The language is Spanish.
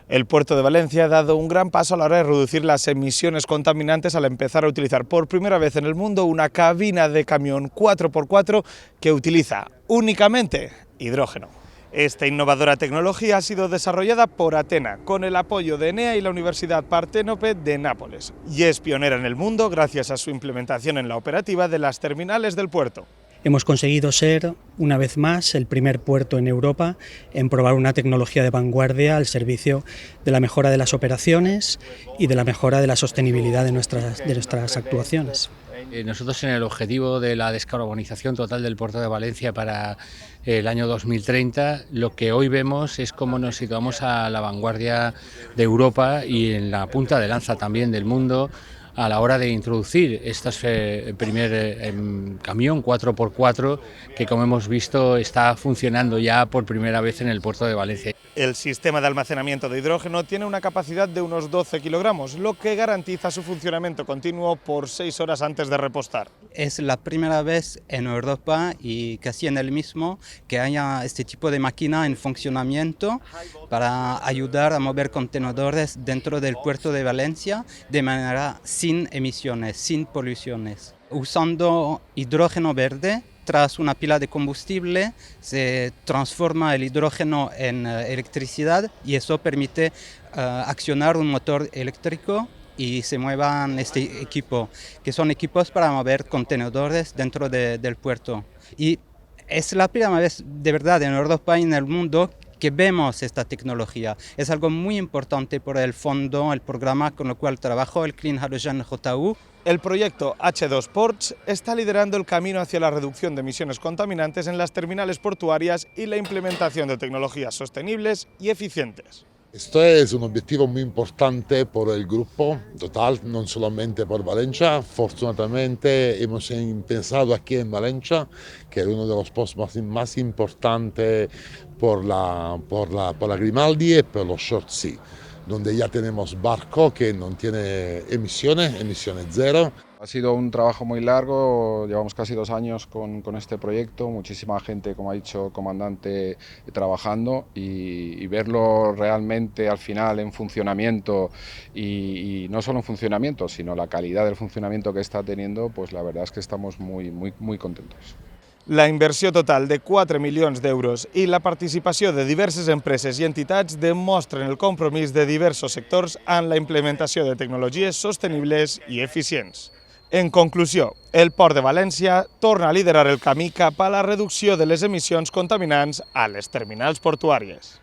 El puerto de Valencia ha dado un gran paso a la hora de reducir las emisiones contaminantes al empezar a utilizar por primera vez en el mundo una cabina de camión 4x4 que utiliza únicamente hidrógeno. Esta innovadora tecnología ha sido desarrollada por Atena con el apoyo de Enea y la Universidad Parténope de Nápoles y es pionera en el mundo gracias a su implementación en la operativa de las terminales del puerto. Hemos conseguido ser, una vez más, el primer puerto en Europa en probar una tecnología de vanguardia al servicio de la mejora de las operaciones y de la mejora de la sostenibilidad de nuestras actuaciones. Nosotros en el objetivo de la descarbonización total del puerto de Valencia para el año 2030, lo que hoy vemos es cómo nos situamos a la vanguardia de Europa y en la punta de lanza también del mundo a la hora de introducir este primer camión 4x4 que, como hemos visto, está funcionando ya por primera vez en el puerto de Valencia. El sistema de almacenamiento de hidrógeno tiene una capacidad de unos 12 kilogramos, lo que garantiza su funcionamiento continuo por 6 horas antes de repostar. Es la primera vez en Europa y casi en el mismo que haya este tipo de máquina en funcionamiento para ayudar a mover contenedores dentro del puerto de Valencia de manera sin emisiones, sin poluciones. Usando hidrógeno verde, tras una pila de combustible se transforma el hidrógeno en electricidad y eso permite accionar un motor eléctrico y se muevan este equipo, que son equipos para mover contenedores dentro del puerto. Y es la primera vez de verdad en Europa y en el mundo que vemos esta tecnología. Es algo muy importante por el fondo, el programa con el cual trabajo, el Clean Hydrogen JU. El proyecto H2 Ports está liderando el camino hacia la reducción de emisiones contaminantes en las terminales portuarias y la implementación de tecnologías sostenibles y eficientes. Esto es un objetivo muy importante por el grupo Total, no solamente por Valencia. Afortunadamente hemos pensado aquí en Valencia, que es uno de los postos más importantes por la Grimaldi y por los Short Sea, donde ya tenemos barco que no tiene emisiones cero. Ha sido un trabajo muy largo, llevamos casi 2 años con este proyecto, muchísima gente, como ha dicho el comandante, trabajando y verlo realmente al final en funcionamiento y no solo en funcionamiento, sino la calidad del funcionamiento que está teniendo, pues la verdad es que estamos muy contentos. La inversió total de 4 milions d'euros i la participació de diverses empreses i entitats demostren el compromís de diversos sectors en la implementació de tecnologies sostenibles i eficients. En conclusió, el Port de València torna a liderar el camí cap a la reducció de les emissions contaminants a les terminals portuàries.